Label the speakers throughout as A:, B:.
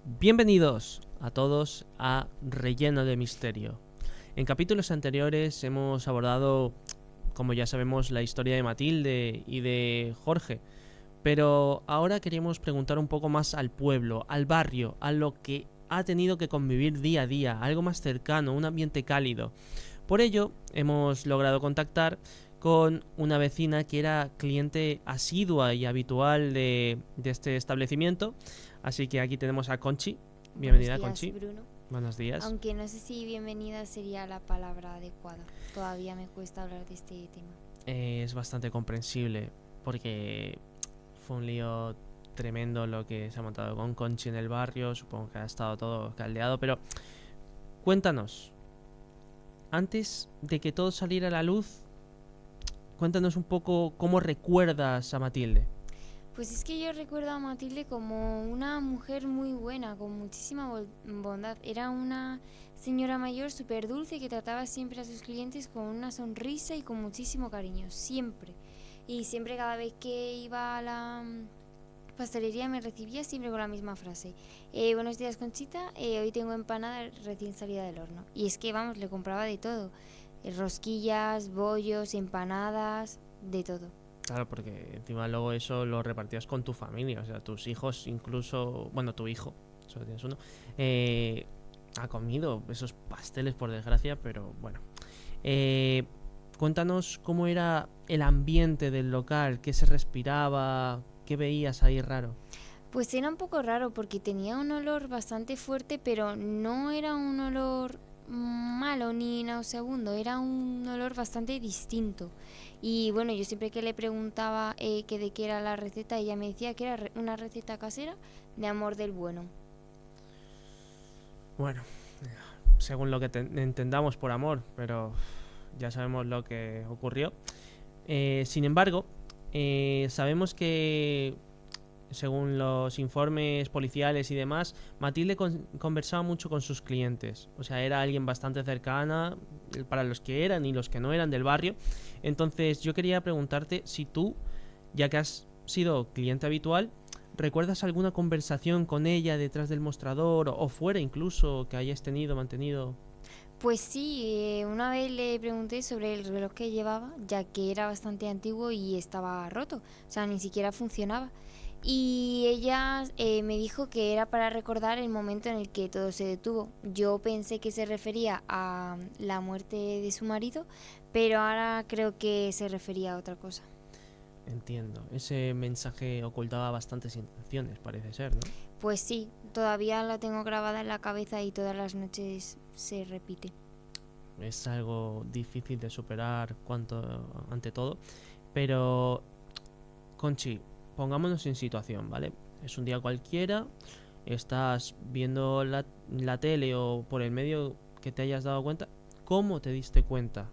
A: Bienvenidos a todos a Relleno de Misterio. En capítulos anteriores hemos abordado, como ya sabemos, la historia de Matilde y de Jorge, pero ahora queríamos preguntar un poco más al pueblo, al barrio, a lo que ha tenido que convivir día a día, algo más cercano, un ambiente cálido. Por ello, hemos logrado contactar con una vecina que era cliente asidua y habitual de este establecimiento. Así que aquí tenemos a Conchi.
B: Buenos
A: Bienvenida,
B: días,
A: Conchi.
B: Bruno.
A: Buenos días.
B: Aunque no sé si bienvenida sería la palabra adecuada. Todavía me cuesta hablar de este tema.
A: Es bastante comprensible porque fue un lío tremendo lo que se ha montado con Conchi en el barrio. Supongo que ha estado todo caldeado, pero cuéntanos, antes de que todo saliera a la luz, cuéntanos un poco cómo recuerdas a Matilde.
B: Pues es que yo recuerdo a Matilde como una mujer muy buena, con muchísima bondad. Era una señora mayor súper dulce que trataba siempre a sus clientes con una sonrisa y con muchísimo cariño, siempre. Y siempre cada vez que iba a la pastelería me recibía siempre con la misma frase. Buenos días, Conchita, hoy tengo empanada recién salida del horno. Y es que, vamos, le compraba de todo. Rosquillas, bollos, empanadas, de todo.
A: Claro, porque encima luego eso lo repartías con tu familia, o sea, tus hijos incluso, bueno, tu hijo, solo tienes uno, ha comido esos pasteles por desgracia, pero bueno. Eh, Cuéntanos cómo era el ambiente del local, qué se respiraba, qué veías ahí raro.
B: Pues era un poco raro porque tenía un olor bastante fuerte, pero no era un olor malo ni nauseabundo, era un olor bastante distinto. Y bueno, yo siempre que le preguntaba que de qué era la receta, ella me decía que era una receta casera de amor del bueno.
A: Bueno, según lo que entendamos por amor, pero ya sabemos lo que ocurrió. Sin embargo, sabemos que, según los informes policiales y demás, Matilde conversaba mucho con sus clientes. O sea, era alguien bastante cercana para los que eran y los que no eran del barrio. Entonces yo quería preguntarte si tú, ya que has sido cliente habitual, ¿recuerdas alguna conversación con ella detrás del mostrador o fuera incluso que hayas mantenido?
B: Pues sí, una vez le pregunté sobre el reloj que llevaba, ya que era bastante antiguo y estaba roto, o sea, ni siquiera funcionaba. Y ella me dijo que era para recordar el momento en el que todo se detuvo. Yo pensé que se refería a la muerte de su marido, pero ahora creo que se refería a otra cosa.
A: Entiendo. Ese mensaje ocultaba bastantes intenciones, parece ser, ¿no?
B: Pues sí, todavía la tengo grabada en la cabeza y todas las noches se repite.
A: Es algo difícil de superar ante todo. Pero, Conchi, pongámonos en situación, ¿vale? Es un día cualquiera, estás viendo la tele o por el medio que te hayas dado cuenta. ¿Cómo te diste cuenta?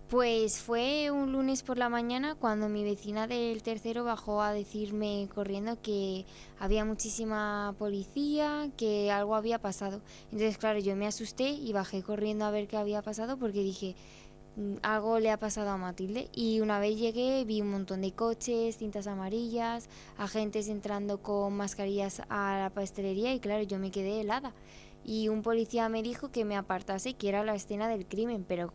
B: Pues fue un lunes por la mañana cuando mi vecina del tercero bajó a decirme corriendo que había muchísima policía, que algo había pasado. Entonces, claro, yo me asusté y bajé corriendo a ver qué había pasado porque dije, algo le ha pasado a Matilde. Y una vez llegué vi un montón de coches, cintas amarillas, agentes entrando con mascarillas a la pastelería y claro, yo me quedé helada. Y un policía me dijo que me apartase, que era la escena del crimen, pero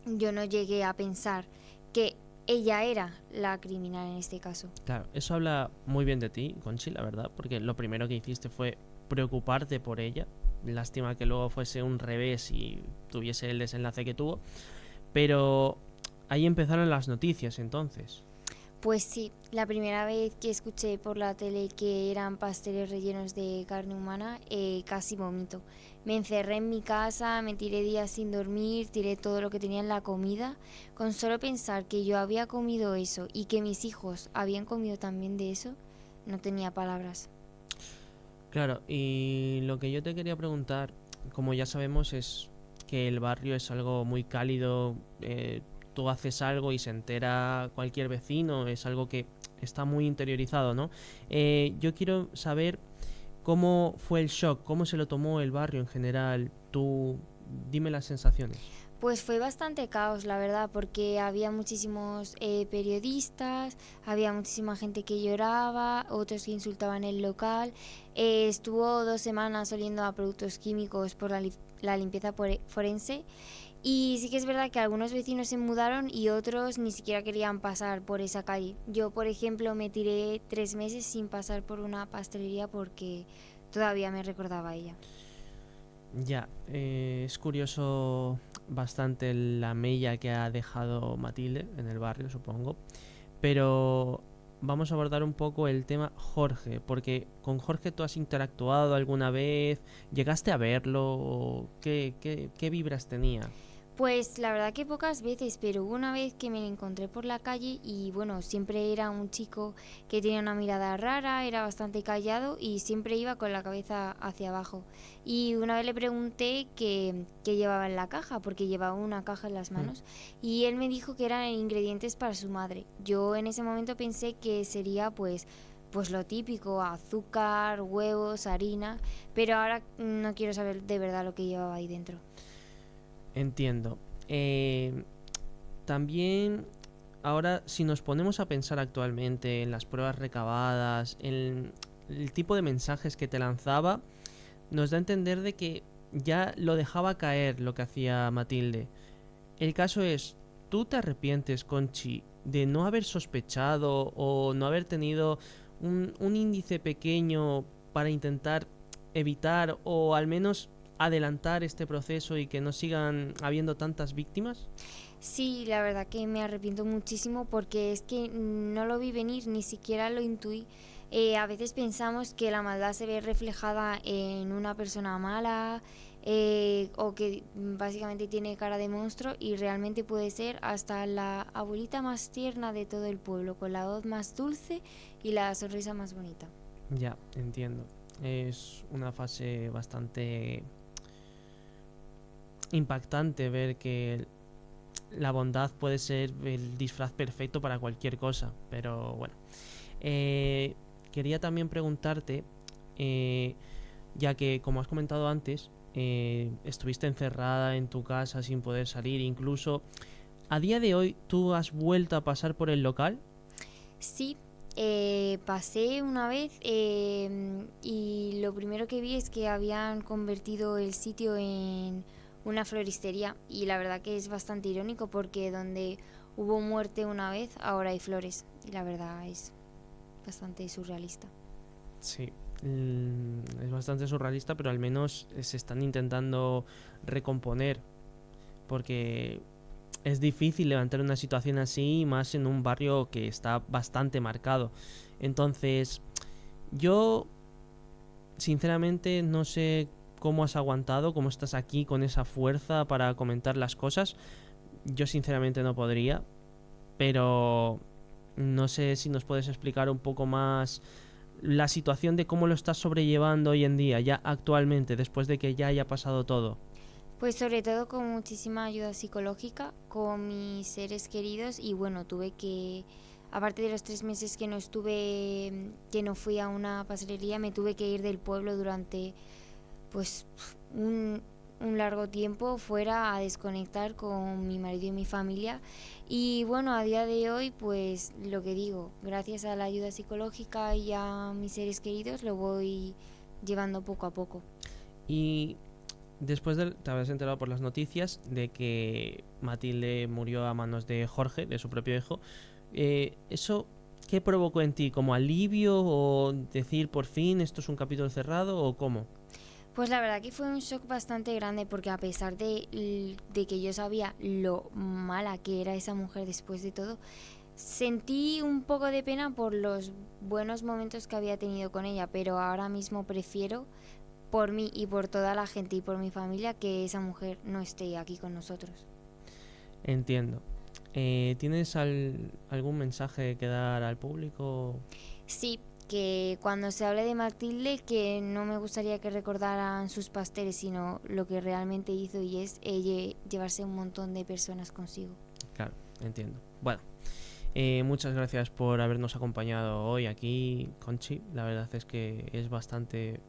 B: yo no llegué a pensar que ella era la criminal en este caso.
A: Claro, eso habla muy bien de ti, Conchi, la verdad, porque lo primero que hiciste fue preocuparte por ella. Lástima que luego fuese un revés y tuviese el desenlace que tuvo. Pero ahí empezaron las noticias entonces.
B: Pues sí, la primera vez que escuché por la tele que eran pasteles rellenos de carne humana, casi vomito. Me encerré en mi casa, me tiré días sin dormir, tiré todo lo que tenía en la comida. Con solo pensar que yo había comido eso y que mis hijos habían comido también de eso, no tenía palabras.
A: Claro, y lo que yo te quería preguntar, como ya sabemos, es que el barrio es algo muy cálido. Tú haces algo y se entera cualquier vecino, es algo que está muy interiorizado, ¿no? Yo quiero saber cómo fue el shock, cómo se lo tomó el barrio en general. Tú, dime las sensaciones.
B: Pues fue bastante caos, la verdad, porque había muchísimos periodistas, había muchísima gente que lloraba, otros que insultaban el local. Estuvo 2 semanas oliendo a productos químicos por la limpieza forense. Y sí que es verdad que algunos vecinos se mudaron y otros ni siquiera querían pasar por esa calle. Yo, por ejemplo, me tiré 3 meses sin pasar por una pastelería porque todavía me recordaba a ella.
A: Ya, es curioso bastante la mella que ha dejado Matilde en el barrio, supongo. Pero vamos a abordar un poco el tema Jorge, porque con Jorge tú has interactuado alguna vez, llegaste a verlo, ¿qué vibras tenía?
B: Pues la verdad que pocas veces, pero hubo una vez que me lo encontré por la calle y bueno, siempre era un chico que tenía una mirada rara, era bastante callado y siempre iba con la cabeza hacia abajo. Y una vez le pregunté qué llevaba en la caja, porque llevaba una caja en las
A: Hmm.
B: manos, y él me dijo que eran ingredientes para su madre. Yo en ese momento pensé que sería pues lo típico, azúcar, huevos, harina, pero ahora no quiero saber de verdad lo que llevaba ahí dentro.
A: Entiendo. Eh, También, ahora, si nos ponemos a pensar actualmente en las pruebas recabadas, en el tipo de mensajes que te lanzaba, nos da a entender de que ya lo dejaba caer lo que hacía Matilde. El caso es, ¿tú te arrepientes, Conchi, de no haber sospechado o no haber tenido un índice pequeño para intentar evitar o al menos adelantar este proceso y que no sigan habiendo tantas víctimas?
B: Sí, la verdad que me arrepiento muchísimo porque es que no lo vi venir, ni siquiera lo intuí. A veces pensamos que la maldad se ve reflejada en una persona mala o que básicamente tiene cara de monstruo y realmente puede ser hasta la abuelita más tierna de todo el pueblo, con la voz más dulce y la sonrisa más bonita.
A: Ya, entiendo. Es una fase bastante impactante ver que la bondad puede ser el disfraz perfecto para cualquier cosa, pero bueno. Eh, Quería también preguntarte, eh, ya que como has comentado antes, estuviste encerrada en tu casa sin poder salir, incluso a día de hoy tú has vuelto a pasar por el local.
B: Sí, pasé una vez y lo primero que vi es que habían convertido el sitio en una floristería y la verdad que es bastante irónico porque donde hubo muerte una vez ahora hay flores y la verdad es bastante surrealista.
A: Sí, es bastante surrealista, pero al menos se están intentando recomponer, porque es difícil levantar una situación así, más en un barrio que está bastante marcado. Entonces, yo sinceramente no sé cómo has aguantado, cómo estás aquí con esa fuerza para comentar las cosas. Yo sinceramente no podría, pero no sé si nos puedes explicar un poco más la situación de cómo lo estás sobrellevando hoy en día, ya actualmente, después de que ya haya pasado todo.
B: Pues sobre todo con muchísima ayuda psicológica con mis seres queridos y bueno, tuve que, aparte de los 3 meses que no estuve, que no fui a una pastelería, me tuve que ir del pueblo durante pues un largo tiempo fuera a desconectar con mi marido y mi familia. Y bueno, a día de hoy, pues lo que digo, gracias a la ayuda psicológica y a mis seres queridos lo voy llevando poco a poco.
A: Y después te habrás enterado por las noticias de que Matilde murió a manos de Jorge, de su propio hijo. ¿Eso qué provocó en ti? ¿Como alivio o decir por fin esto es un capítulo cerrado o cómo?
B: Pues la verdad que fue un shock bastante grande porque a pesar de que yo sabía lo mala que era esa mujer después de todo, sentí un poco de pena por los buenos momentos que había tenido con ella, pero ahora mismo prefiero por mí y por toda la gente y por mi familia que esa mujer no esté aquí con nosotros.
A: Entiendo. ¿Tienes algún mensaje que dar al público?
B: Sí, que cuando se hable de Matilde, que no me gustaría que recordaran sus pasteles, sino lo que realmente hizo y es llevarse un montón de personas consigo.
A: Claro, entiendo. Bueno, muchas gracias por habernos acompañado hoy aquí, Conchi. La verdad es que es bastante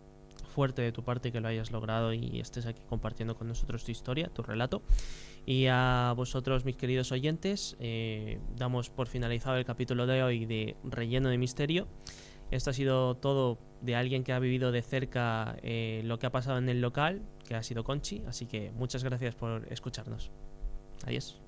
A: fuerte de tu parte que lo hayas logrado y estés aquí compartiendo con nosotros tu historia, tu relato. Y a vosotros, mis queridos oyentes, damos por finalizado el capítulo de hoy de Relleno de Misterio. Esto ha sido todo de alguien que ha vivido de cerca lo que ha pasado en el local, que ha sido Conchi. Así que muchas gracias por escucharnos. Adiós.